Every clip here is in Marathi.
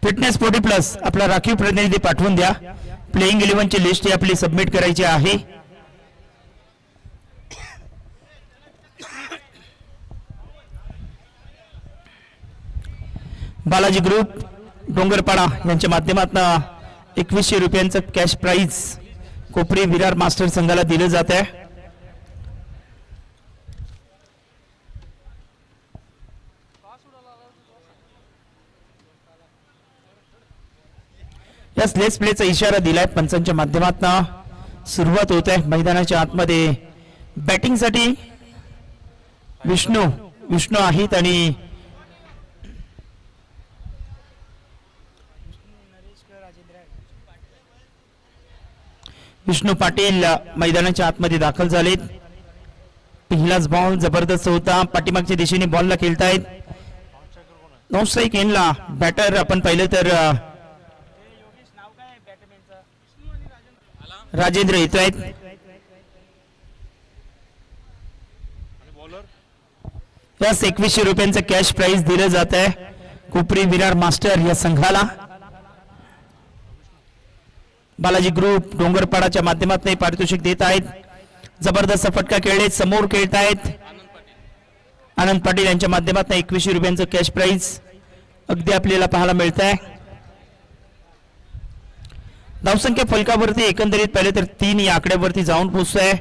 फिटनेस 40 प्लस आपला राखीव प्रतिनिधी पाठवून द्या. प्लेइंग 11 ची लिस्ट आपली सबमिट करायची आहे. बालाजी ग्रुप डोंगरपाडा यांच्या माध्यमातून 2100 रुपयांचं कॅश प्राइज कोपरी विरार मास्टर संघाला दिलं जात आहे. या लेट्स प्लेचा इशारा दिलाय पंचांच्या माध्यमातून. सुरुवात होत आहे मैदानाच्या आतमध्ये. बॅटिंगसाठी विष्णू आहेत आणि विष्णू पाटील मैदानाच्या आतमध्ये दाखल झालेत. पहिलाच बॉल जबरदस्त होता. पाठीमागच्या दिशेने बॉलला खेळतायत. नो स्ट्राईक एनला बॅटर आपण पाहिलं तर राजेंद्र येतो आहेत. यास 2100 रुपयांचं कॅश प्राइज दिलं जात आहे कोपरी विरार मास्टर या संघाला. बालाजी ग्रुप डोंगरपाडाच्या माध्यमातून पारितोषिक देत आहेत. जबरदस्त फटका खेळले. समोर खेळत आहेत आनंद पाटील यांच्या माध्यमातून 2100 रुपयांचं कॅश प्राइज अगदी आपल्याला पाहायला मिळत आहे. धावसंख्या फलकावरती एकंदरीत पाहिले तर 3 या आकड्यावरती जाऊन पोहोचतोय.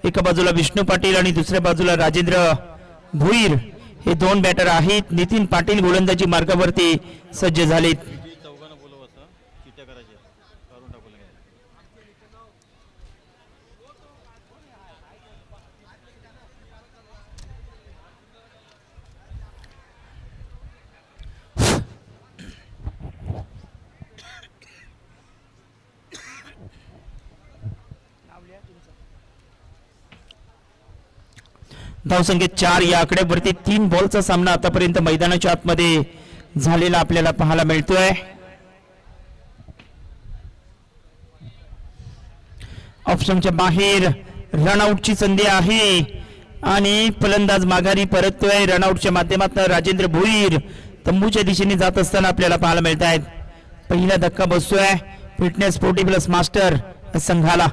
एका बाजूला विष्णू पाटील आणि दुसऱ्या बाजूला राजेंद्र भोईर हे 2 बॅटर आहेत. नितीन पाटील गोलंदाजी मार्गावरती सज्ज झालेत. धावसंख्येत 4 या आकड्यावरती 3 बॉलचा सामना आतापर्यंत मैदानाच्या आतमध्ये झालेला आपल्याला पाहायला मिळतोय. ऑप्शनच्या बाहेर रनआउटची संधी आहे आणि फलंदाज माघारी परततोय. रनआउटच्या माध्यमातून राजेंद्र भोईर तंबूच्या दिशेने जात असताना आपल्याला पाहायला मिळत आहेत. पहिला धक्का बसतोय फिटनेस 40 प्लस मास्टर संघाला.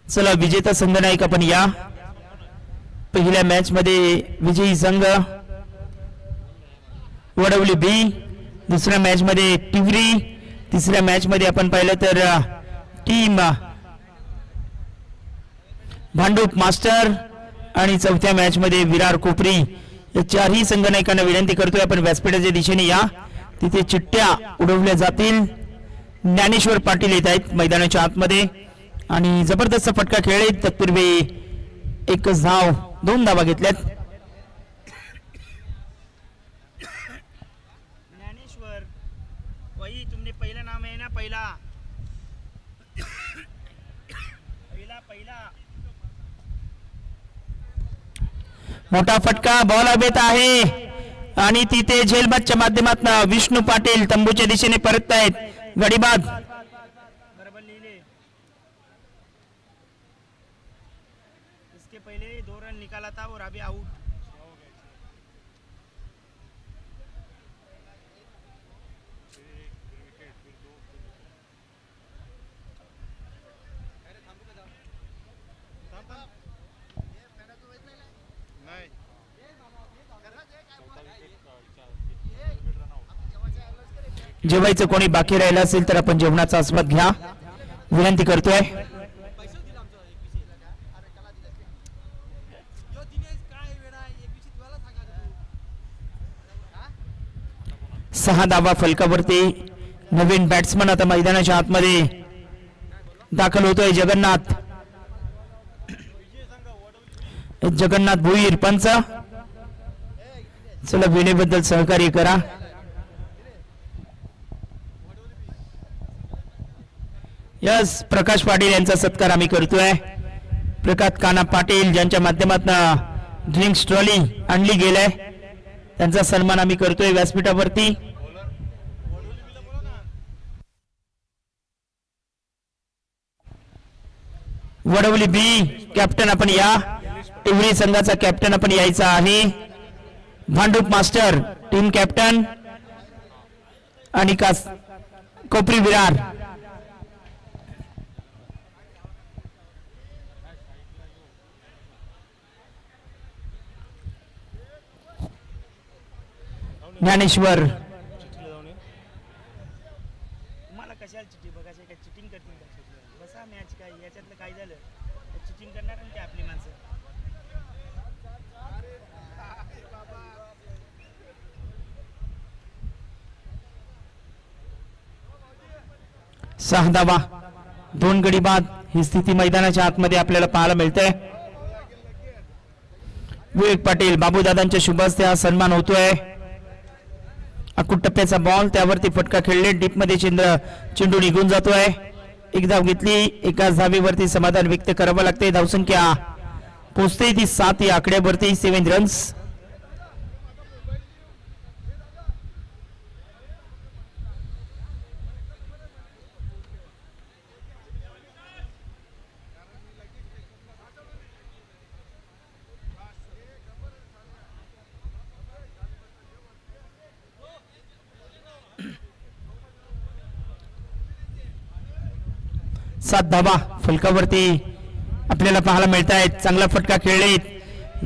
चला विजेता संघ नायक आपण या. पहिल्या मॅच मध्ये विजयी संघ वडवली बी. दुसऱ्या मॅच मध्ये टिवरी. तिसऱ्या मॅच मध्ये आपण पाहिलं तर टीम भांडूप मास्टर आणि चौथ्या मॅच मध्ये विरार कोपरी. या 4ही संघ नायकांना विनंती करतोय आपण व्यासपीठाच्या दिशेने या. तिथे चिठ्ठ्या उडवल्या जातील. ज्ञानेश्वर पाटील येत आहेत मैदानाच्या आतमध्ये आणि जबरदस्त फटका खेळले. तत्पूर्वी एकच धाव 2 धावा घेतल्यात. ज्ञानेश्वर वही तुमने पहिला नाम है ना. पहिला मोठा फटका बॉल हवेत आहे आणि तिथे झेलबादच्या माध्यमातून विष्णू पाटील तंबूच्या दिशेने परत आहेत. गडीबाद पहले 2 रन निकाला था और अभी आउट. जेवायचं कोणी बाकी राहिलं असेल तर आपण जेवणाचा आस्वाद घ्या विनंती करतोय. सहा धावा फलकावरती. नवीन बॅट्समन आता मैदानाच्या आतमध्ये दाखल होतोय. जगन्नाथ भोईर पंच. चला वेळेबद्दल सहकार्य करा. यस प्रकाश पाटील यांचा सत्कार आम्ही करतोय. प्रकाश काना पाटील ज्यांच्या माध्यमातून ड्रिंक्स ट्रॉली आणली गेलाय, त्यांचा सन्मान आम्ही करतोय व्यासपीठावरती. वडवली बी कॅप्टन आपण या, टिवरी संघाचा कॅप्टन आपण यायचा आहे. भांडूप मास्टर टीम कॅप्टन आणि कोपरी विरार. ज्ञानेश्वर तुम्हाला कशाला चिठी बघायची काय चिटिंग करतील का? बसा मॅच काय याच्यातलं काय झालं चिटिंग करणार आणि ते आपली माणसं. 6 धावा 2 गडी बाद ही स्थिती मैदानाच्या आतमध्ये आपल्याला पाहायला मिळते. विवेक पाटील बाबूदादांच्या शुभ हस्ते हा सन्मान होतोय. अकुट टप्प्याचा बॉल त्यावरती फटका खेळले, डीप मध्ये चेंडू निघून जातोय. एक धाव घेतली, एकाच धावेवरती समाधान व्यक्त करावं लागते. धावसंख्या पोहोचते ती 7 या आकड्यावरती. 7 रन्स. सात धावा फलकावरती आपल्याला पाहायला मिळत आहेत. चांगला फटका खेळले,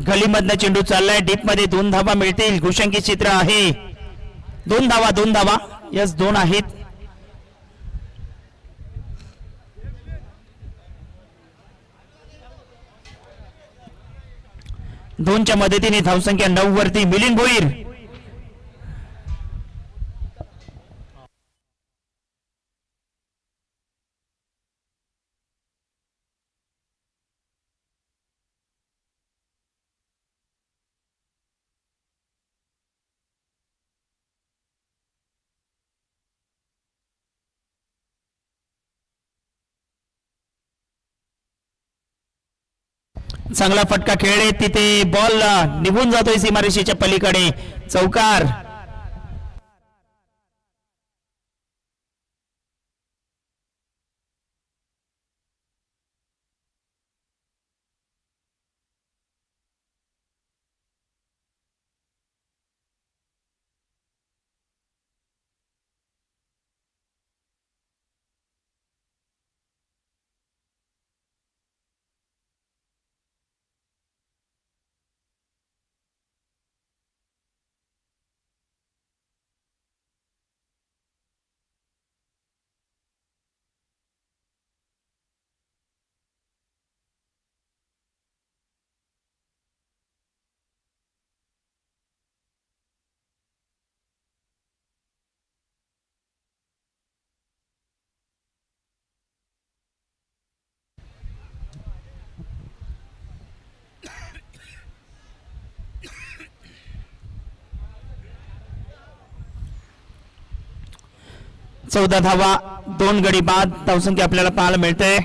गलीमधनं चेंडू चाललाय, डीप मध्ये 2 धावा मिळतील. घुशंकी चित्र आहे. 2 धावा यस 2 आहेत. दोनच्या मदतीने धावसंख्या 9 वरती. मिलिंद भोईर चांगला फटका खेळले, तिथे बॉल निघून जातोय सीमारेषेच्या पलीकडे. चौकार. चौदा धावा 2 गडी बाद. धावसंख्या आपल्याला पाहायला मिळते.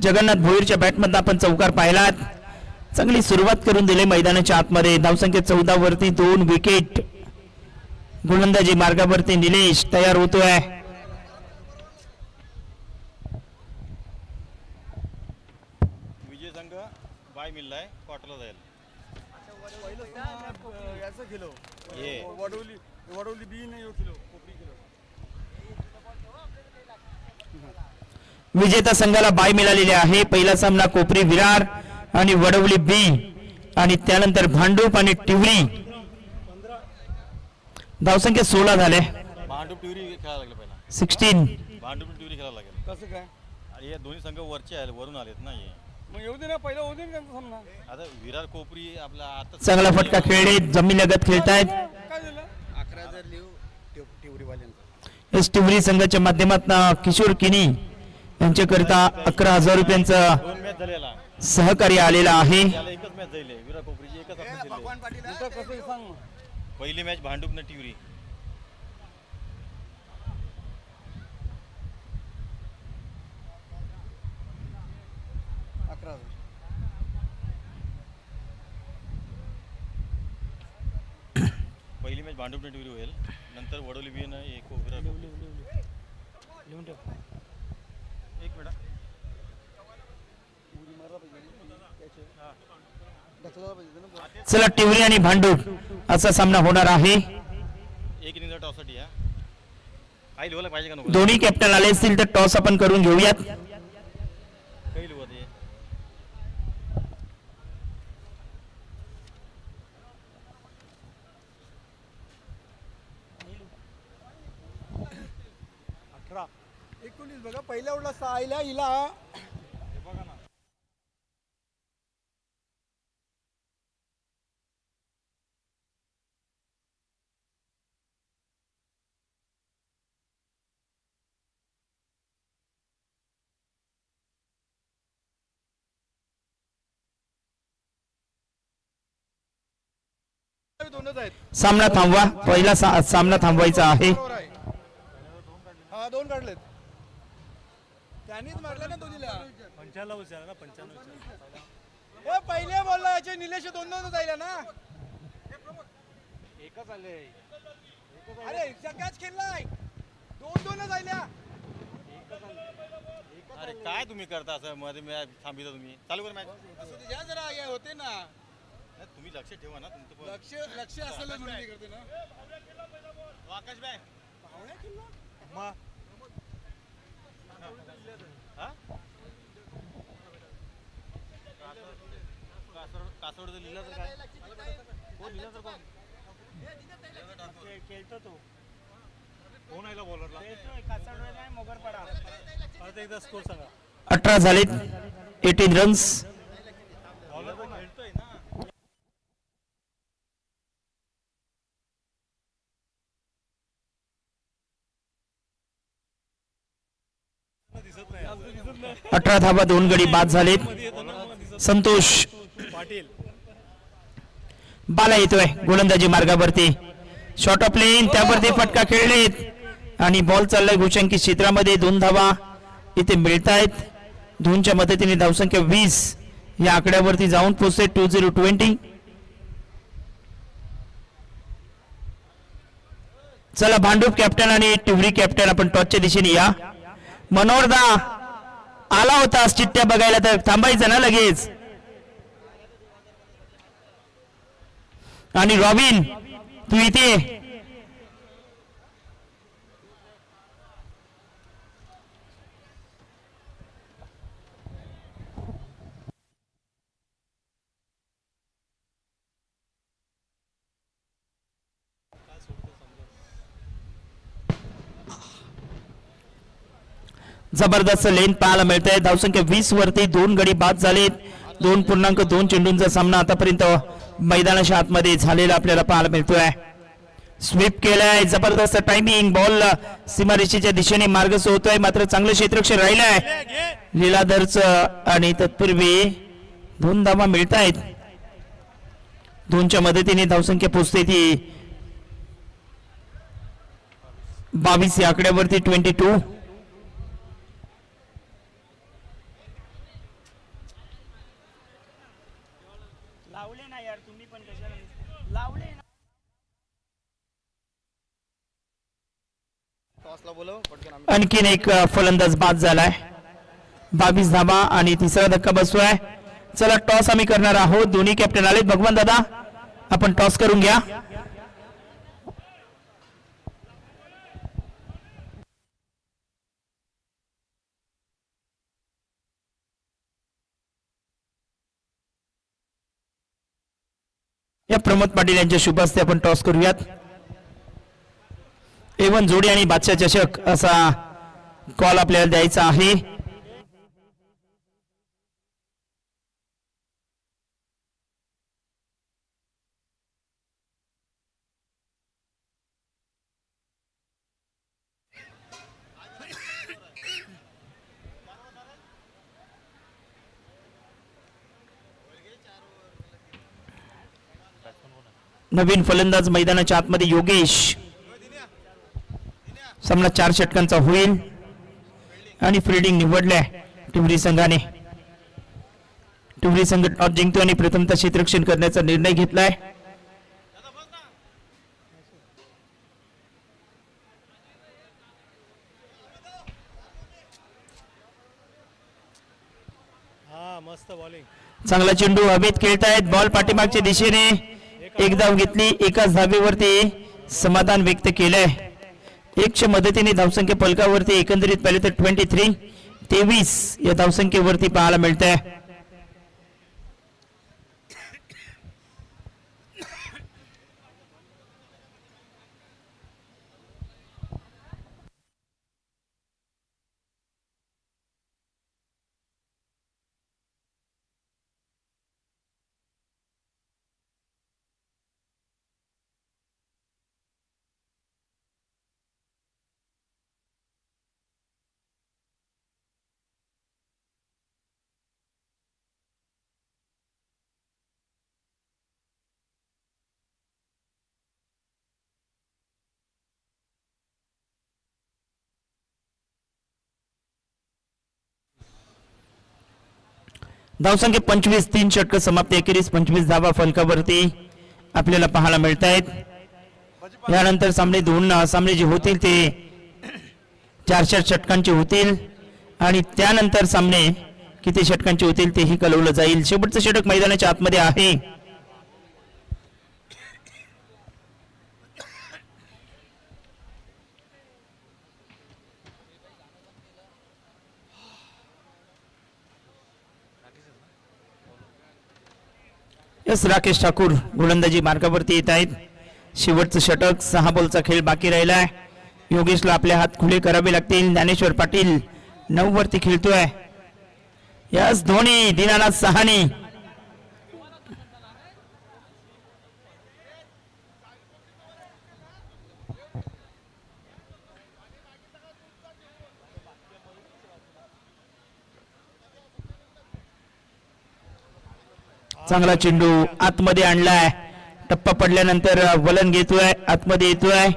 जगन्नाथ भोईरच्या बॅटमधून आपण चौकार पाहिलात. चांगली सुरुवात करून दिली मैदानाच्या आतमध्ये. धावसंख्या 14 वरती 2 विकेट. गोलंदाजी मार्गावरती निलेश तयार होतोय. विजय संघ बाय मिळलाय क्वार्टरला जाईल. वडवली बी नाही किलो कोपरी किलो. विजेता संघाला बाय मिळालेली आहे. पहिला सामना कोपरी विरार आणि वडवली बी, आणि त्यानंतर भांडूप आणि टिवरी. धावसंख्या 16 झाले. भांडूप टिवरी खेळायला लागलं पहिला. 16. भांडूप टिवरी खेळायला लागेल. कसं काय? आणि हे दोन्ही संघ वरचे आले, वरून आलेत ना हे. मग येऊ दे ना, पहिला होऊ दे ना त्यांचा सामना. आता विरार कोपरी आपला आता चांगला फटका खेळले, जमीनलगत खेळतायत. काय झालं? 11 जर लिहू टिवरीवाल्यांचा. एस टिवरी संघाच्या माध्यमातून किशोर किनी यांच्याकरिता 11,000 रुपयांचं 2 मॅच झालेला. सहकार्य आलेलं आहे. त्याला एकच मॅच जाईल. विरार कोपरीची एकच आपण जिंकले. भगवान पाटील इथं कसं सांग मग. पहिली मॅच भांडूप न टिवरी. पहिली मॅच भांडूप टिवरी होईल, नंतर वडोली बी आणि एक विरार कोहली. लिहून ठेव. एक मिनिट. चला टिवरी आणि भांडूप असा सामना होणार आहे. एक इनिंग टॉससाठी या काही लिहायला पाहिजे का नको? दोन्ही कॅप्टन आले असतील तर टॉस आपण करून घेऊयात. काही लिहू ते. बघा पहिल्या ओढला 6 आयला हिला दोनच आहेत. सामना थांबवा. पहिला सामना थांबवायचा आहे. हा 2 काढलेत. त्यांनीच मारले ना दोन्हीला. 95 विचारा ना 95. ए पहिले बोलला याचे निलेश 2-2 जायला ना. एकच आले. अरे सगळ्याच खेळलाय 2-2 जायला. अरे काय तुम्ही करता असं मध्ये मॅच थांबिता तुम्ही? चालू कर मॅच. असं तुझ्या जरा आगे होते ना. तुम्ही लक्ष ठेवा ना तुमचं पण. लक्ष असेल म्हणून करते ना. आकाश बाय पाहुण्या खेळला. हा कासवड लिहिलं तर काय? कोण लिहिलं तर कोण? खेळतो तो. कोण आहे बॉलरला? खेळतोय कासाडवेल आहे मोगरपाडा. परत एकदा स्कोर सांगा. 18 झालेत. 18 रन्स. बॉलर तर खेळतोय ना. दिसत नाही. 18 धावा 2 गडी बाद झालेत. संतोष पाटील बाला येतोय गोलंदाजी मार्गावरती. शॉर्ट ऑफ लेन त्यावरती फटका खेळलेत आणि बॉल चाललाय गोशांकी क्षेत्रामध्ये. 2 धावा इथे मिळतायत. 2च्या मदतीने धावसंख्या 20 या आकड्यावरती जाऊन पोहोचते. 2020. चला भांडूप कॅप्टन आणि टिवरी कॅप्टन आपण टॉसच्या दिशेने या. मनोहरदा आला होता चिठ्ठ्या बघायला तर थांबायचं ना लगेच. आणि रॉबिन तू इथे. जबरदस्त लेन पाहायला मिळतंय. धावसंख्या 20 वरती 2 गडी बाद झालेत. 2.2 चेंडूंचा सामना आतापर्यंत मैदानाच्या आतमध्ये झालेला आपल्याला पाहायला मिळतोय. स्वीप केलाय. जबरदस्त टायमिंग. बॉल सीमारेषेच्या दिशेने मार्ग सोडतोय मात्र चांगलं क्षेत्ररक्षण राहिलंय लीलाधरचं. आणि तत्पूर्वी 2 धावा मिळत आहेत. 2च्या मदतीने धावसंख्या पोहोचते ती 22 या आकड्यावरती. 22. लावले ना यार तुम्ही पण कशाला लावले ना. टॉसला बोलव पटकन आम्ही. आणखीन एक फलंदाज बाद झालाय. 22 धावा आणि तिसरा धक्का बसतोय. चला टॉस आम्ही करणार आहोत. दोन्ही कॅप्टन आलेत. भगवान दादा आपण टॉस करून घ्या. या प्रमोद पाटील यांच्या शुभ हस्ते आपण टॉस करूयात. A1 जोडी आणि बादशाह चषक असा कॉल आपल्याला द्यायचा आहे. नवीन फलंदाज मैदानाच्या आतमध्ये योगेश. सामना 4 षटकांचा होईल आणि फिल्डिंग निवडल्या टिवरी संघाने. टिवरी संघ टॉस जिंकतो आणि प्रथमतः क्षेत्ररक्षण करण्याचा निर्णय घेतलाय. हा मस्त बॉलिंग. चांगला चेंडू हवेत खेळतायत. बॉल पाठीमागच्या दिशेने एक धाव घेतली. एकाच धावेवरती समाधान व्यक्त केलंय. एकच्या मदतीने धावसंख्या फलकावरती एकंदरीत पाहिले तर 23 या धावसंख्येवरती पाहायला मिळत आहे. धावसंख्या 25 3 षटक समाप्ती अखेरीस 25 धावा फलकावरती आपल्याला पाहायला मिळत आहेत. यानंतर सामने जे होतील ते 4-4 षटकांचे होतील आणि त्यानंतर सामने किती षटकांचे होतील तेही कळवलं जाईल. शेवटचं षटक मैदानाच्या आतमध्ये आहे. यस राकेश ठाकूर गोलंदाजी मार्गावरती येत आहेत. शेवटचं षटक 6 बॉलचा खेळ बाकी राहिलाय. योगेशला आपले हात खुले करावे लागतील. ज्ञानेश्वर पाटील 9 वरती खेळतोय. यस धोनी दीनानाथ सहानी चांगला चेंडू आतमध्ये आणलाय. टप्पा पडल्यानंतर वलन घेतोय. आतमध्ये येतोय.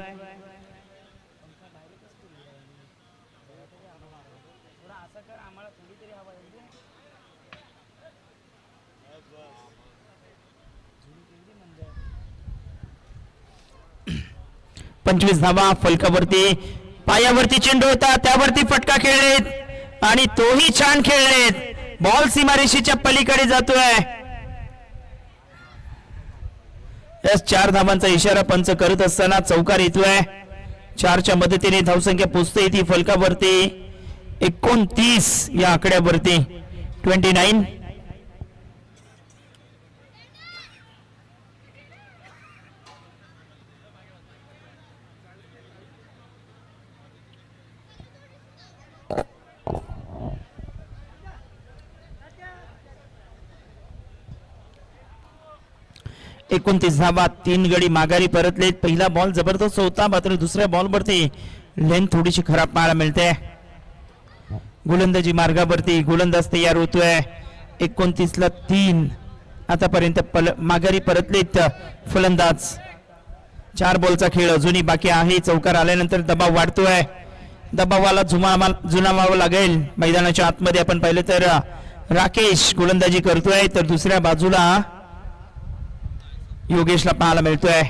पंचवीस धावा फलकावरती. पायावरती चेंडू होता त्यावरती फटका खेळलेत आणि तोही छान खेळलेत. बॉल सीमारेषेच्या पलीकडे जातोय. यस 4 धावांचा इशारा पंच करत असताना चौकार येतोय. 4च्या मदतीने धावसंख्या पोचते ती फलकावरती 29 या आकड्यावरती 29. धावा 3 गडी माघारी परतलेत. पहिला बॉल जबरदस्त होता मात्र दुसऱ्या बॉलवरती लेंथ थोडीशी खराब पाहायला मिळते. गोलंदाजी मार्गावरती गोलंदाज तयार होतोय. 29ला 3 आतापर्यंत माघारी परतलेत फलंदाज. 4 बॉलचा खेळ अजूनही बाकी आहे. चौकार आल्यानंतर दबाव वाढतोय. दबावाला जुनावावं लागेल. मैदानाच्या आतमध्ये आपण पाहिलं तर राकेश गोलंदाजी करतोय तर दुसऱ्या बाजूला योगेशला पाहायला मिळतोय.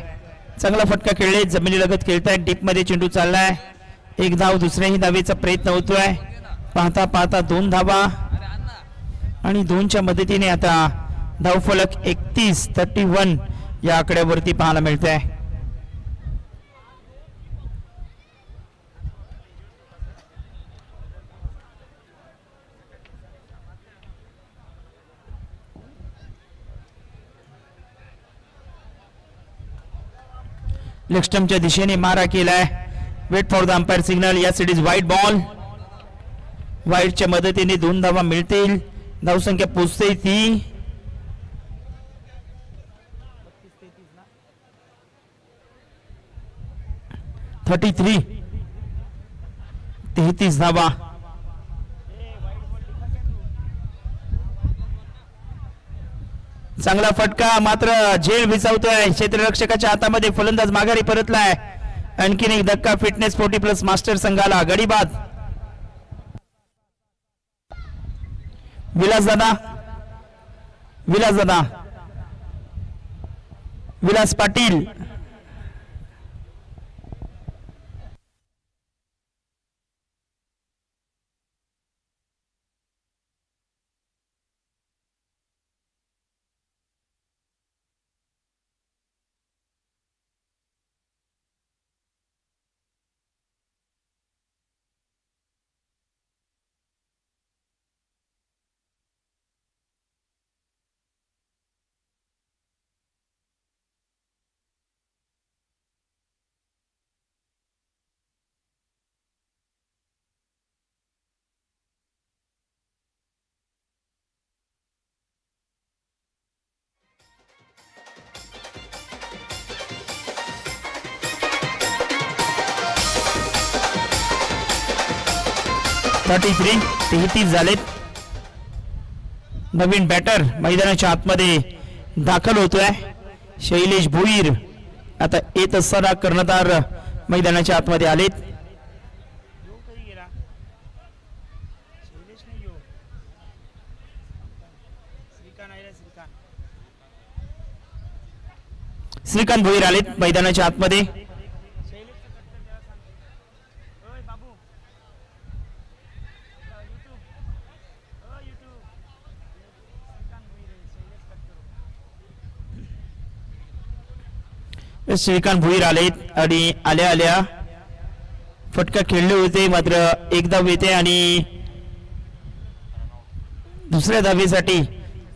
चांगला फटका खेळले. जमिनीलगत खेळताय. डीप मध्ये चेंडू चाललाय. 1 धाव दुसऱ्याही धावेचा प्रयत्न होतोय. पाहता पाहता 2 धावा आणि 2च्या मदतीने आता धावफलक 31 या आकड्यावरती पाहायला मिळतोय. लेग स्टंपच्या दिशेने मारा केलाय. Wait for the umpire signal. या इट इज वाईड बॉल. वाईडच्या मदतीने 2 धावा मिळतील. धावसंख्या पोचते ती 33 धावा. चांगला फटका मात्र झेल विसावतोय. क्षेत्ररक्षकाच्या हातामध्ये फलंदाज माघारी परतलाय. आणखीन एक धक्का फिटनेस 40+ मास्टर संघाला. गडीबाद विलास पाटील 43 33 झालेत. नवीन बॅटर मैदानाच्या आतमध्ये दाखल होतोय. शैलेश भोईर आता येत असताना कर्णधार मैदानाच्या आतमध्ये आलेत. येऊ कधी गेला शैलेश नाही येऊ. श्रीकांत आहे रे श्रीकांत. श्रीकांत भोईर आलेत मैदानाच्या आतमध्ये. शैलेशचं कट कर त्याला सांग. ओय बाबू युट्यूब युट्यूब श्रीकांत भोईर आहे. शैलेश कट करू. श्रीकांत भोईर आलेत आणि आल्या आल्या फटका खेळले होते, मात्र एक धाव येते आणि दुसऱ्या धावेसाठी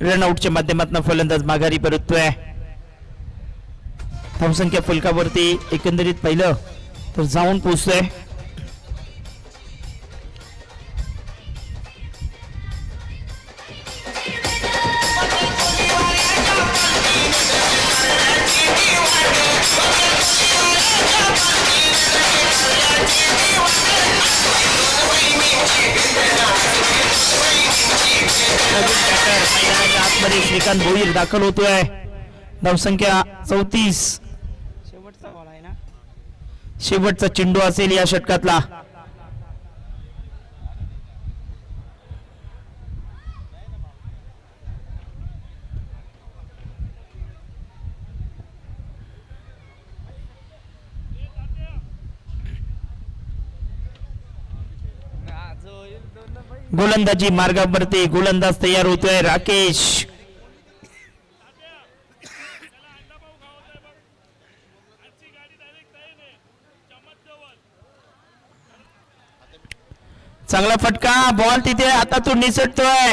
रनआउटच्या माध्यमातून फलंदाज माघारी परततोय. धावसंख्या फलकावरती एकंदरीत पाहिलं तर जाऊन पोहोचतोय. मैदानाच्या आतमध्ये श्रीकांत भोईर दाखल होतोय. धावसंख्या 34. शेवटचा बॉल आहे ना. शेवटचा चेंडू असेल या षटकातला. गोलंदाजी मार्गावरती गोलंदाज तयार होतोय राकेश. चांगला फटका बॉल तिथे आता तो निसटतोय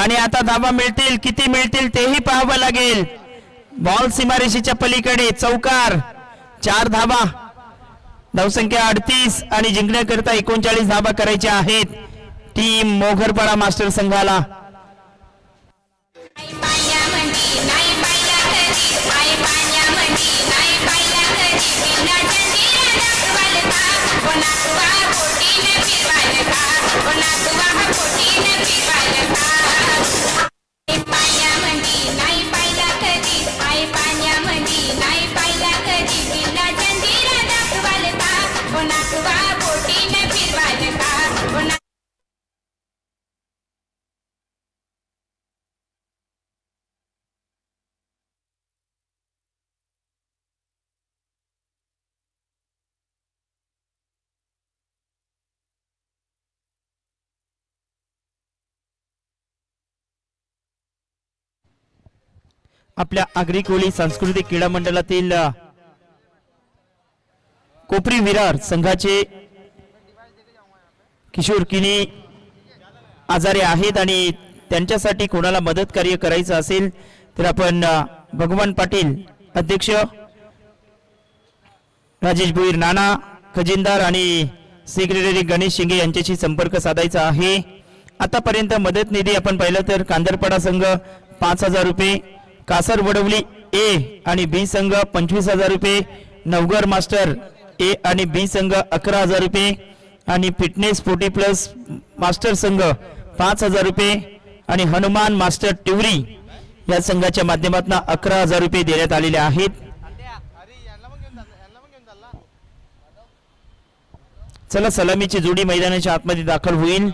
आणि आता धावा मिळतील, किती मिळतील तेही पाहावं लागेल. बॉल सीमारेषेच्या पलीकडे चौकार. 4 धावा. धावसंख्या 38 आणि जिंकण्याकरता 39 धावा करायच्या आहेत टीम मोघरपाडा मास्टर संघाला. आपल्या आगरी कोळी सांस्कृतिक क्रीडा मंडळातील कोपरी विरार संघाचे किशोर किनी आजारी आहेत आणि त्यांच्यासाठी कोणाला मदत कार्य करायचं असेल तर आपण भगवान पाटील अध्यक्ष, राजेश भोईर नाना खजिनदार आणि सेक्रेटरी गणेश शिंगे यांच्याशी संपर्क साधायचा आहे. आतापर्यंत मदत निधी आपण पाहिलं तर कांदरपाडा संघ 5,000 रुपये, कासर वडवली ए आणि बी संघ 25,000 रुपये, नवगर मास्टर ए आणि बी संघ 11,000 रुपये आणि फिटनेस 40 प्लस मास्टर संघ 5,000 रुपये आणि हनुमान मास्टर टिवरी या संघाच्या माध्यमातून 11,000 रुपये देण्यात आलेले आहेत. चला सलामीची जोडी मैदानाच्या आतमध्ये दाखल होईल.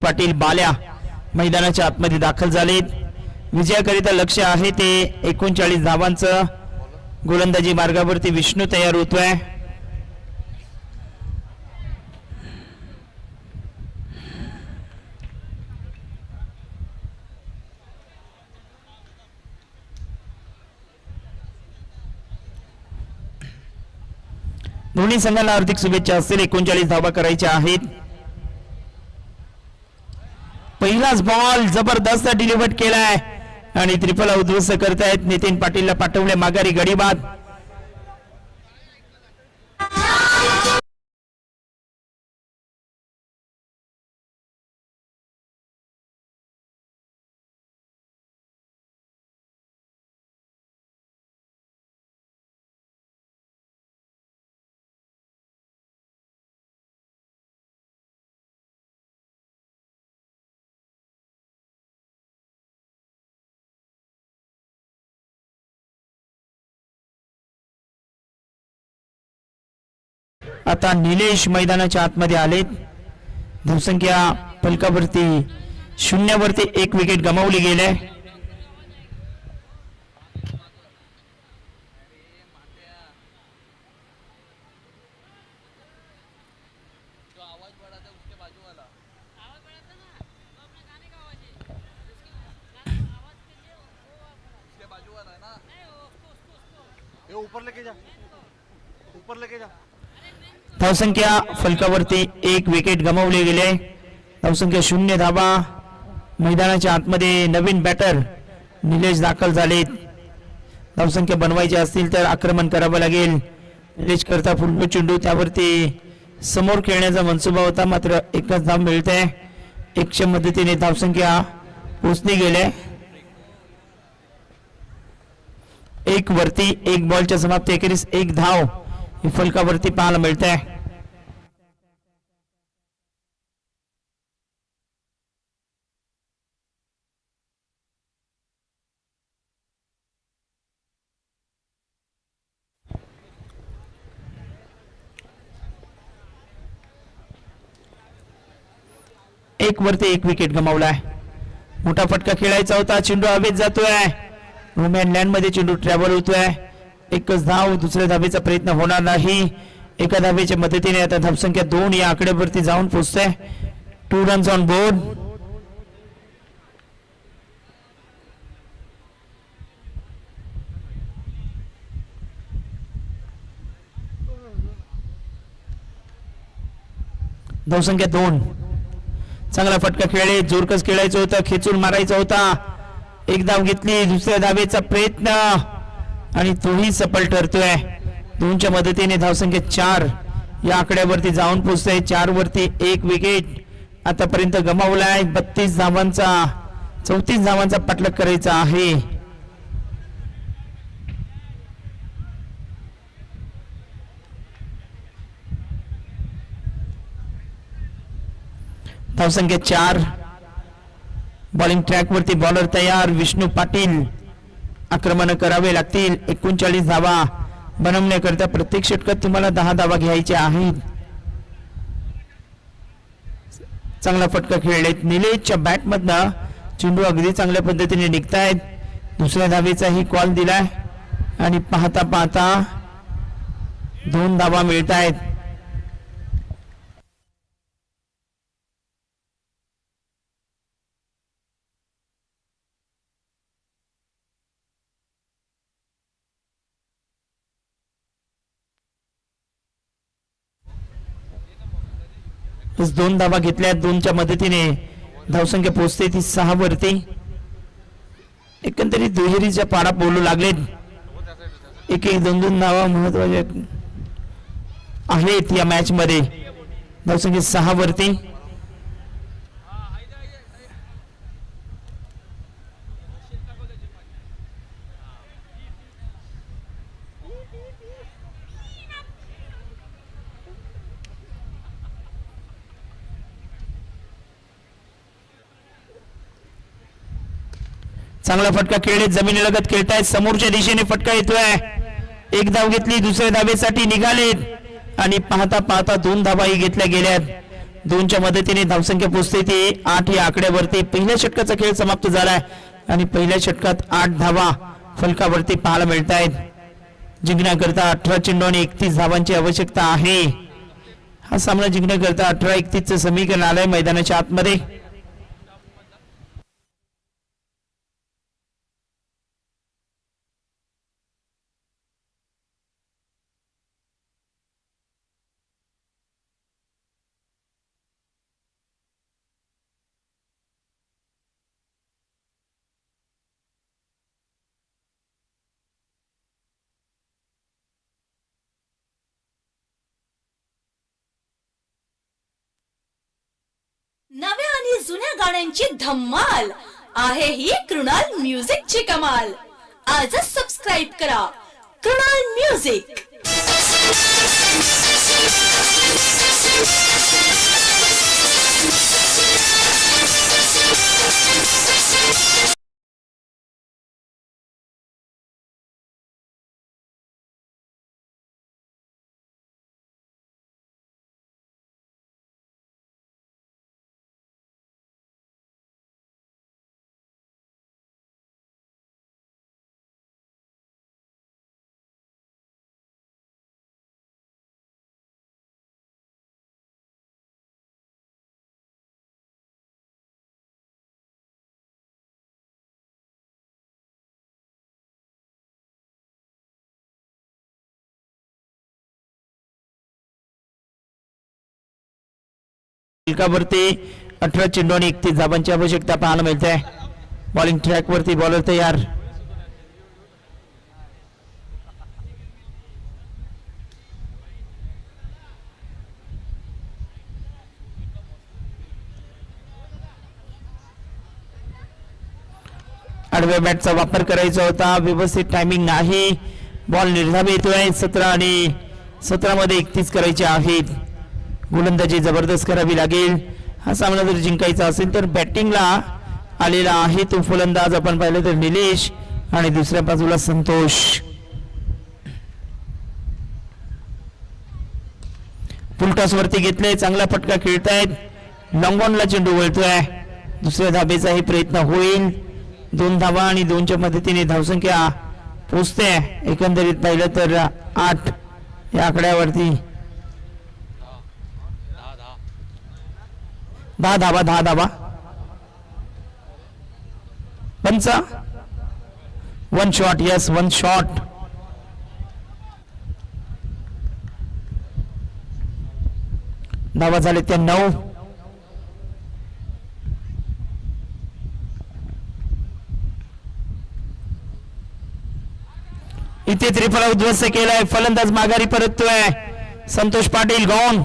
पाटील बाल्या मैदानाच्या आतमध्ये दाखल झालेत. विजयाकरिता लक्ष आहे ते 39 धावांचं. गोलंदाजी मार्गावरती विष्णू तयार होतोय. दोन्ही संघाला हार्दिक शुभेच्छा असतील. 39 धावा करायच्या आहेत. पहिलाच बॉल जबरदस्त डिलिव्हर केलाय आणि त्रिफला उद्ध्वस्त करतायत. नितीन पाटीलला पाठवले माघारी गडी बाद. आता निलेश मैदानाच्या आतमध्ये आलेत. धावसंख्या फलकावरती 0 वरती 1 विकेट गमावली गेले. ऊपर लेके जा, ऊपर लेके जा. धावसंख्या फलकावरती 1 विकेट गमावले गेले. धावसंख्या 0 धावा. मैदानाच्या आतमध्ये नवीन बॅटर निलेश दाखल झालेत. धावसंख्या बनवायची असतील तर आक्रमण करावं लागेल. निलेश करता फुलटो चेंडू त्यावरती समोर खेळण्याचा मनसुबा होता, मात्र एकच धाव मिळते. 100 मदतीने धावसंख्या पोचली गेले. 1 वरती 1 बॉलच्या समाप्ती अखेरीस 1 धाव ही फलकावरती पाहायला मिळते. एक वरती 1 विकेट गमावलाय. मोठा फटका खेळायचा होता. चेंडू हवेत जातोय. रोमॅन लँड मध्ये चेंडू ट्रॅव्हल होतोय. एकच धाव. दुसऱ्या धावेचा प्रयत्न होणार नाही. एका धावेच्या मदतीने आता धावसंख्या 2 या आकड्यावरती जाऊन पोहोचते. 2 रन्स ऑन बोर्ड. धावसंख्या 2. चांगला फटका खेळले. जोरकस खेळायचं होतं. खेचून मारायचा होता. 1 धाव घेतली. दुसऱ्या धावेचा प्रयत्न आणि तोही सफल ठरतोय. 2च्या मदतीने धावसंख्या 4 या आकड्यावरती जाऊन पोहोचतोय. 4 वरती 1 विकेट आतापर्यंत गमावलाय. 32 धावांचा 34 धावांचा पाठलाग करायचा आहे. धावसंख्या 4. बॉलिंग ट्रॅक वरती बॉलर तयार. विष्णू पाटील. आक्रमण करावे लागतील. 39 धावा बनवण्याकरिता प्रत्येक षटकात तुम्हाला 10 धावा घ्यायच्या आहेत. चांगला फटका खेळलेत. निलेशच्या बॅट मधनं चेंडू अगदी चांगल्या पद्धतीने निघतायत. दुसऱ्या धावेचाही कॉल दिलाय आणि पाहता पाहता 2 धावा मिळतायत. बस 2 धावा घेतल्या. 2च्या मदतीने धावसंख्या पोहोचते ती 6 वरती. एकंदरीत दुहेरीच्या पाडा बोलू लागलेत. 1-1 2-2 धावा महत्वाच्या आहेत या मॅच मध्ये. धावसंख्या 6 वरती. चांगला फटका खेळले. जमिनीलगत खेळतायत. समोरच्या दिशेने फटका येतोय. 1 धाव घेतली. दुसऱ्या धावेसाठी निघालेत आणि पाहता पाहता 2 धावाही घेतल्या गेल्यात. 2च्या मदतीने धावसंख्या पोहोचते ती 8 या आकड्यावरती. पहिल्या षटकाचा खेळ समाप्त झालाय आणि पहिल्या षटकात 8 धावा फलकावरती पाहायला मिळत आहेत. जिंकण्याकरता 18 चेंडू आणि 31 धावांची आवश्यकता आहे. हा सामना जिंकण्याकरता 18-31 समीकरण आलंय मैदानाच्या आतमध्ये. नव्या आणि जुन्या गाण्यांची धम्माल आहे ही कृणाल म्युझिकची कमाल. आजच सबस्क्राईब करा कृणाल म्युझिक. फलकावरती 18 चेंडू आणि 31 धावांची आवश्यकता पाहायला मिळते. बॉलिंग ट्रॅक वरती बॉलर तयार. आडव्या बॅटचा वापर करायचा होता. व्यवस्थित टायमिंग नाही. बॉल निर्धाव येतोय. 17 आणि 17 मध्ये 31 करायचे आहेत. गोलंदाजी जबरदस्त करावी लागेल. हा सामना जर जिंकायचा असेल तर बॅटिंगला आलेला आहे तो फलंदाज आपण पाहिलं तर निलेश आणि दुसऱ्या बाजूला संतोष. फुलटॉस वरती घेतले. चांगला फटका खेळतायत. लॉंग ऑनला चेंडू वळतोय. दुसऱ्या धाबेचाही प्रयत्न होईल. 2 धावा आणि 2च्या मदतीने धावसंख्या पोचते. एकंदरीत पाहिलं तर 8 या आकड्यावरती 10 धावा. पंच 1 शॉट. Yes 1 shot. धावा झाले त्या 9. इथे त्रिफळा उद्ध्वस्त केलाय. फलंदाज माघारी परततोय. संतोष पाटील गौन.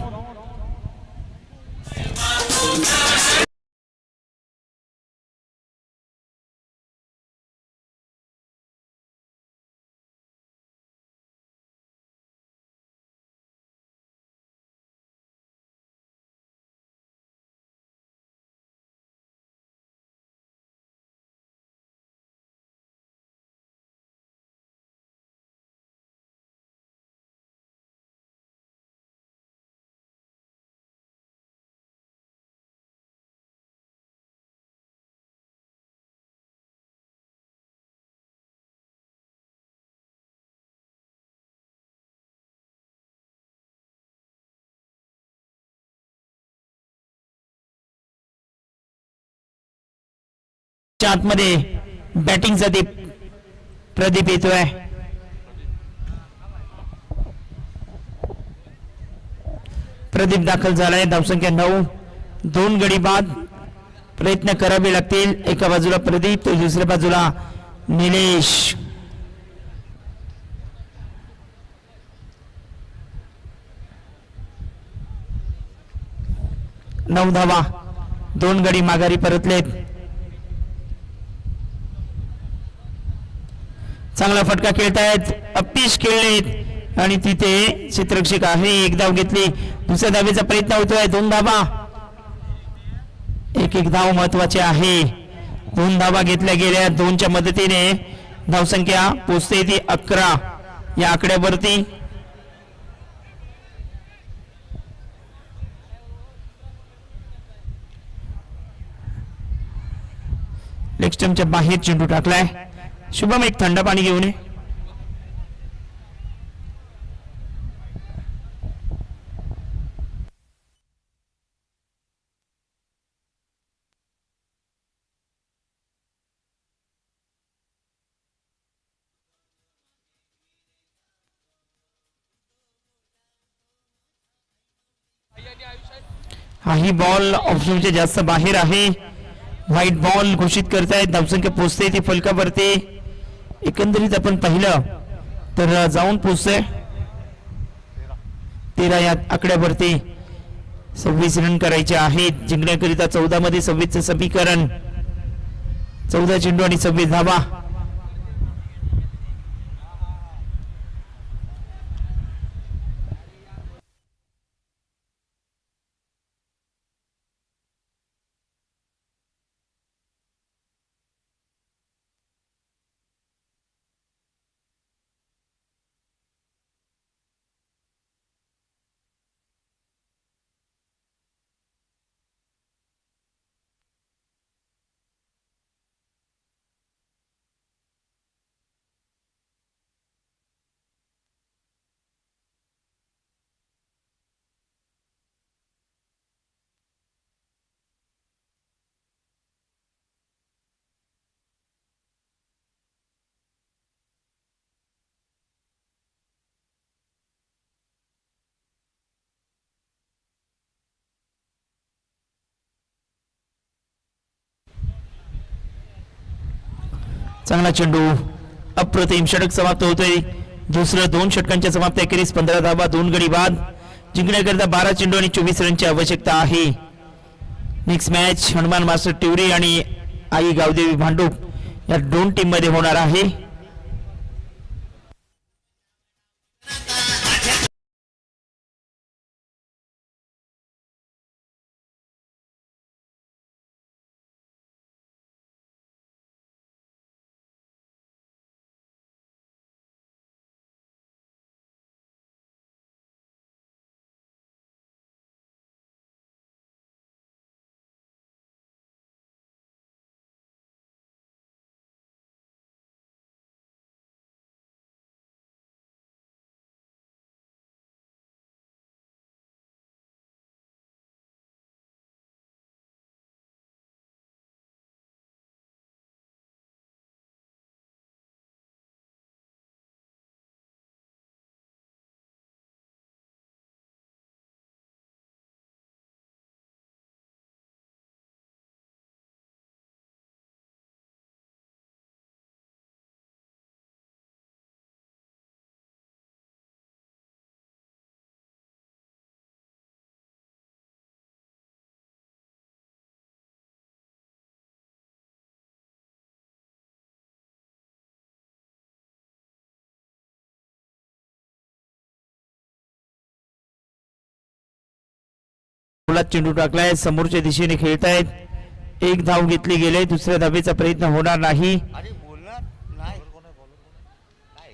आतमध्ये बॅटिंगसाठी प्रदीप येतोय. प्रदीप दाखल झालाय. धावसंख्या 9. 2 गडी बाद. प्रयत्न करावे लागतील. एका बाजूला प्रदीप तर दुसऱ्या बाजूला निलेश. नऊ धावा. 2 गडी माघारी परतलेत. चांगला फटका खेळतायत. अप्पीश खेळलेत आणि तिथे क्षेत्ररक्षक आहे. 1 धाव घेतली. दुसऱ्या धावेचा प्रयत्न होतोय. 2 धावा. एक धाव महत्वाचे आहे. 2 धावा घेतल्या गेल्या. 2च्या मदतीने धावसंख्या पोचते ती 11 या आकड्यावरती. लेग स्टंपच्या बाहेर चेंडू टाकलाय. शुभम एक थंड पाणी घेऊन ये. हाही बॉल ऑप्शनच्या जास्त बाहेर आहे. व्हाईट बॉल घोषित करतायत. धावसंख्या पोचते ती फलकावरती. एकंदरीत आपण पाहिलं तर जाऊन पोचतोय 13 या आकड्यावरती. 26 रन करायचे आहेत जिंकण्याकरिता. 14 मध्ये 26चं समीकरण. 14 चेंडू आणि 26 धावा. चांगला चेंडू. अप्रतिम षटक समाप्त होतोय. दुसरं 2 षटकांच्या समाप्ती अखेरीस 15 धावा 2 गडी बाद. जिंकण्याकरिता 12 चेंडू आणि 24 रनची आवश्यकता आहे. नेक्स्ट मॅच हनुमान मास्टर टिवरी आणि आई गावदेवी भांडूप या 2 टीम मध्ये होणार आहे. चेंडू टाकलाय. समोरच्या दिशेने खेळतायत. 1 धाव घेतली गेले. दुसऱ्या धावेचा प्रयत्न होणार नाही. अरे बोलणार नाही. काय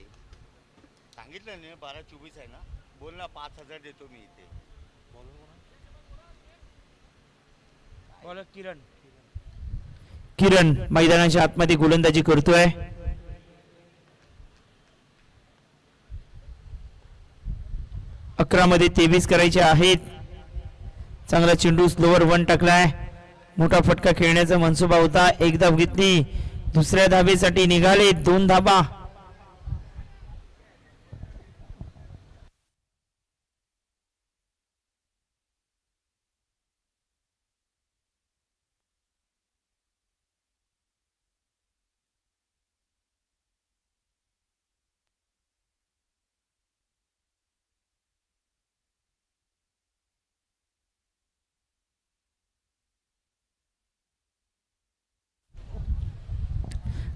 सांगितलं नाही 12-24 आहे ना. बोल ना 5000 देतो मी इथे. बॉलर किरण. किरण मैदानाच्या आतमध्ये गोलंदाजी करतोय. अकरा मध्ये 23 करायचे आहेत. चांगला चेंडू स्लोवर 1 टाकलाय. मोठा फटका खेळण्याचा मनसुबा होता. 1 धाव घेतली. दुसऱ्या धावेसाठी निघाले. 2 धावा.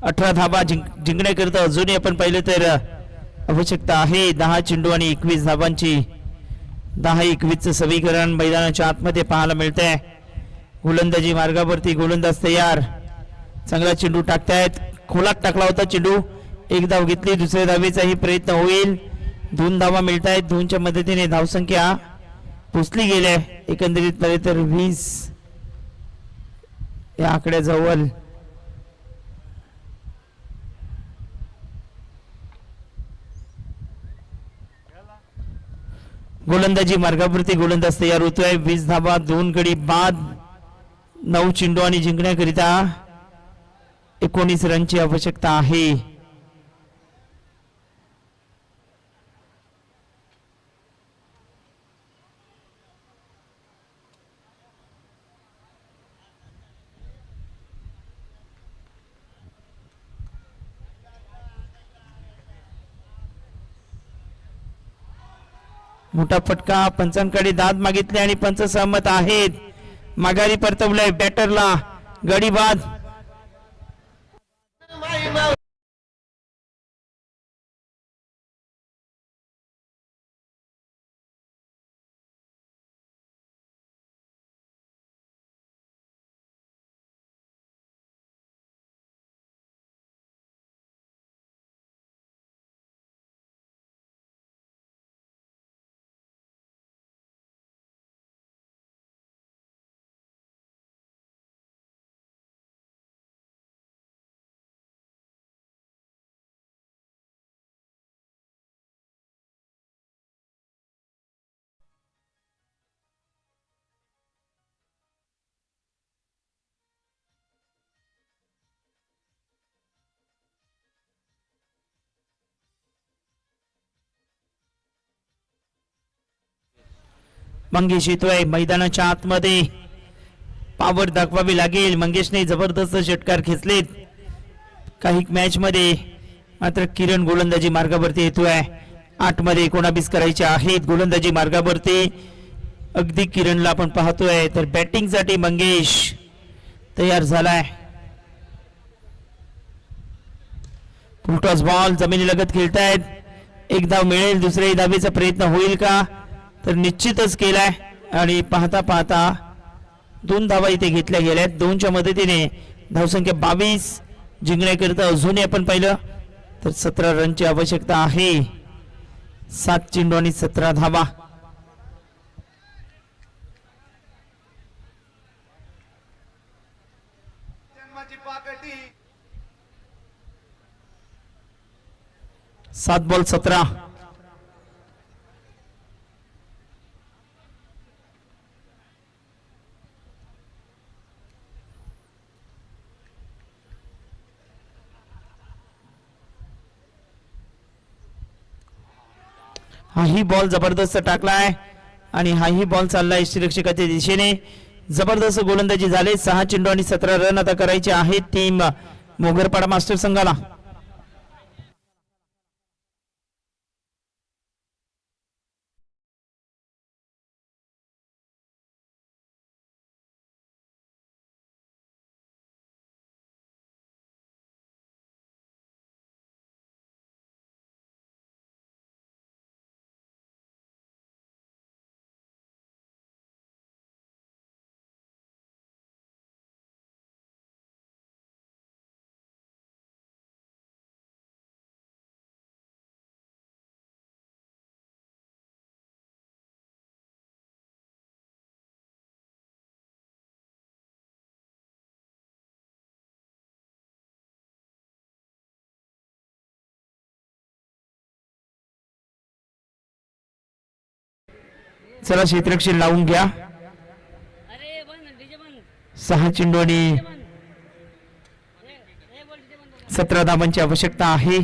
अठरा धावा जिंकण्याकरिता अजूनही आपण पाहिलं तर आवश्यकता आहे 10 चेंडू आणि 21 धावांची. 10-21चं समीकरण मैदानाच्या आतमध्ये पाहायला मिळतंय. गोलंदाजी मार्गावरती गोलंदाज तयार. चांगला चेंडू टाकतायत. खोलात टाकला होता चेंडू. 1 धाव घेतली. दुसऱ्या धावेचाही प्रयत्न होईल. 2 धावा मिळत आहेत. 2च्या मदतीने धावसंख्या पोचली गेली. एकंदरीत तर 20 या आकड्याजवळ गोलंदाजी मार्गावरती गोलंदाज तयार होतोय. 20 धावा, 2 गडी बाद, 9 चेंडू आणि जिंकण्याकरिता 19 रनची आवश्यकता आहे. मोठा फटका, पंचांकडे दाद मागितले आणि पंच सहमत आहेत. माघारी परतवलंय बॅटरला, गडी बाद. मंगेश येतोय मैदानाच्या आतमध्ये, पावर दाखवावी लागेल. मंगेशने जबरदस्त षटकार खेचलेत काही मॅच मध्ये, मात्र किरण गोलंदाजी मार्गावरती येतोय. 8 मध्ये 19 करायचे आहेत. गोलंदाजी मार्गावरती अगदी किरणला आपण पाहतोय. तर बॅटिंग साठी मंगेश तयार झालाय. फुलटॉस बॉल जमिनीलगत खेळतायत. एक धाव मिळेल, दुसऱ्या धावेचा प्रयत्न होईल का, तर निश्चितच केलाय. आणि पाहता पाहता 2 धावा इथे घेतल्या गेल्यात. 2च्या मदतीने धावसंख्या 22 जिंकण्याकरिता अजूनही आपण पाहिलं तर 17 रनची आवश्यकता आहे. 7 चेंडू आणि 17 धावा. जन्माची पाकटी 7 बॉल 17. हाही बॉल जबरदस्त टाकलाय आणि हाही बॉल चाललाय यष्टीरक्षकाच्या दिशेने. जबरदस्त गोलंदाजी झाले. 6 चेंडू आणि 17 रन आता करायचे आहेत टीम मोगरपाडा मास्टर संघाला. चला क्षेत्ररक्षण लावून घ्या. 6 चेंडू आणि 17 धावांची आवश्यकता आहे.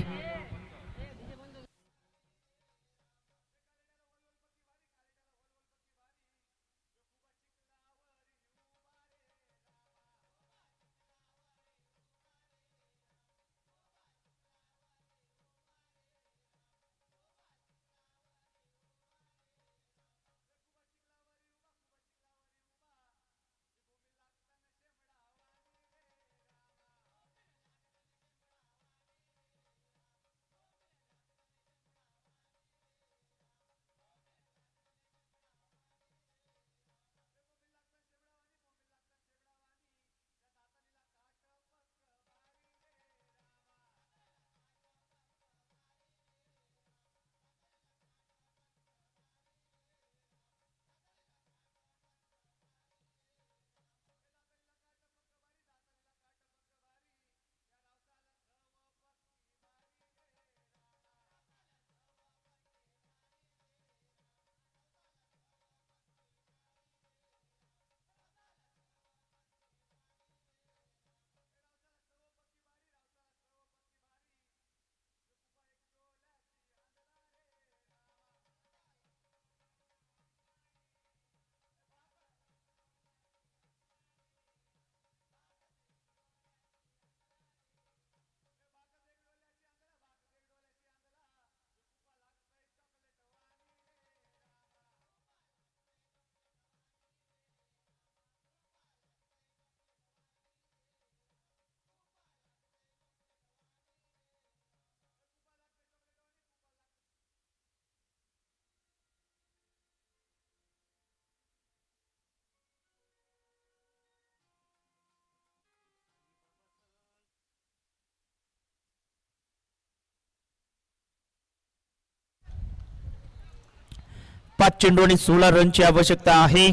5 चेंडू आणि 16 रनची आवश्यकता आहे.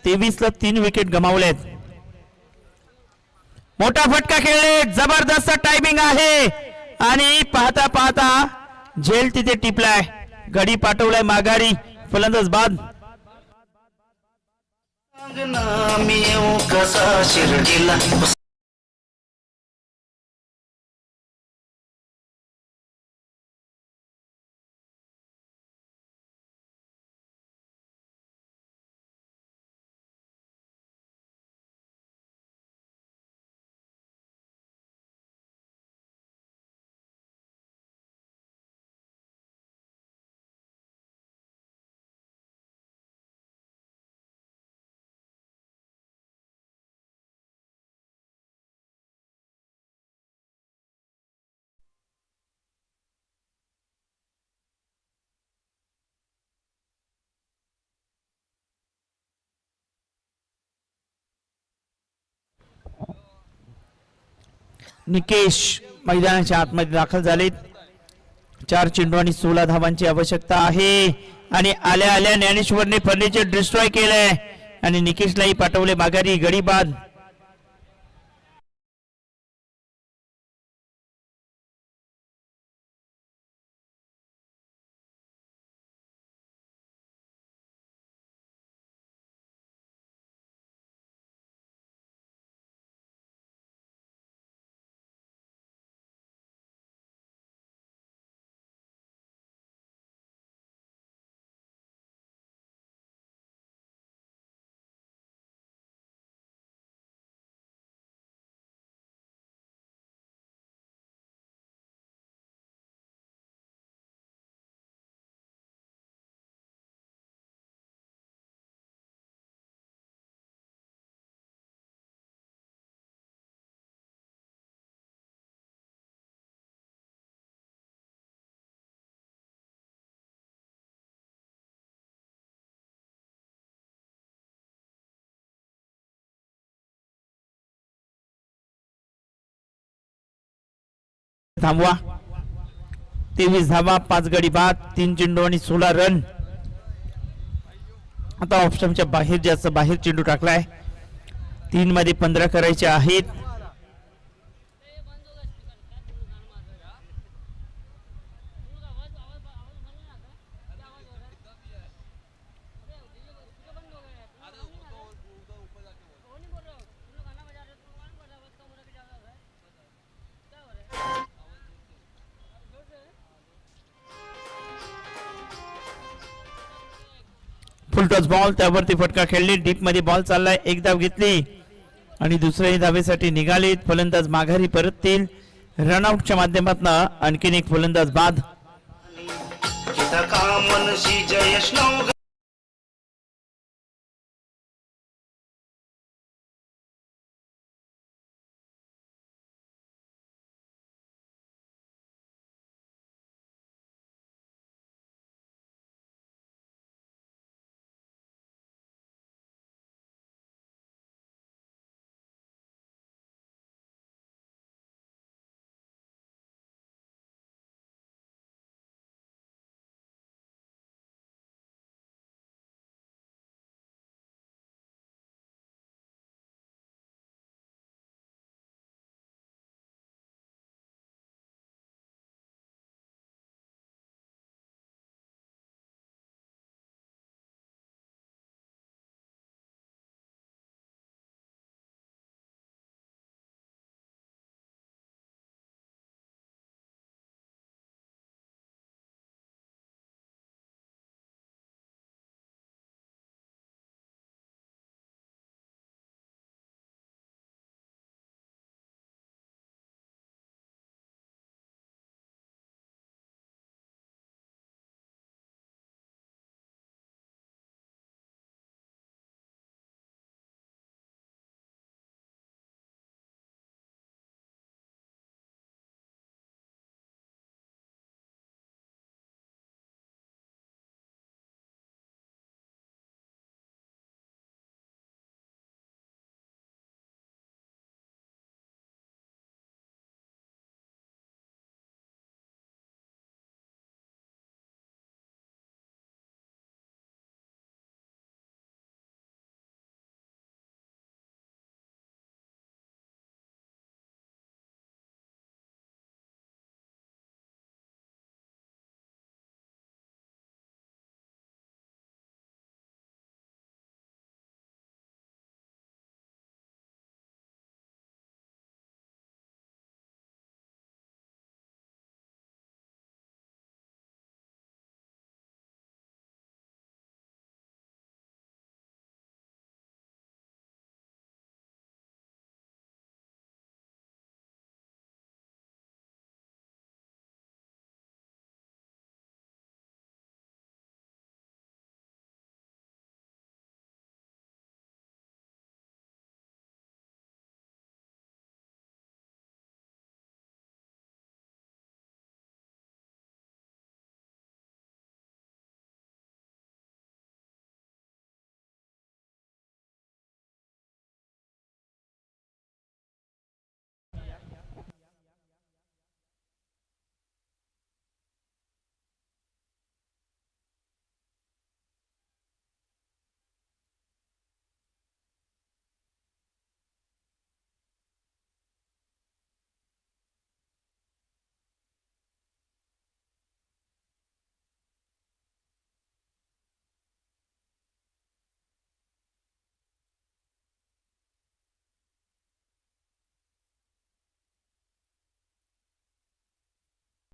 23 ला 3 विकेट गमावलेत. मोठा फटका खेळले, जबरदस्त टायमिंग आहे आणि पाहता पाहता झेल तिथे टिपलाय, गडी पाठवलाय माघारी, फलंदाज बाद. मी येऊ कसा शिर्डीला. निकेश मैदानाच्या आतमध्ये दाखल झालेत. 4 चेंडू आणि 16 धावांची आवश्यकता आहे आणि आल्या आल्या ज्ञानेश्वरने फर्निचर डिस्ट्रॉय केलंय आणि निकेशलाही पाठवले माघारी, गडी बाद. थांबवा. 23 धावा, 5 गडी बाद, 3 चेंडू आणि 16 रन. आता ऑप्शनच्या बाहेर जास्त बाहेर चेंडू टाकलाय. 3 मध्ये 15 करायचे आहेत. फुलटॉस बॉल, त्यावरती फटका खेळली, डीप मध्ये बॉल चाललाय, एक धाव घेतली आणि दुसऱ्याही धावेसाठी निघालेत. फलंदाज माघारी परततील. रनआउटच्या माध्यमातून आणखीन एक फलंदाज बाद. मनशी जयश नवघ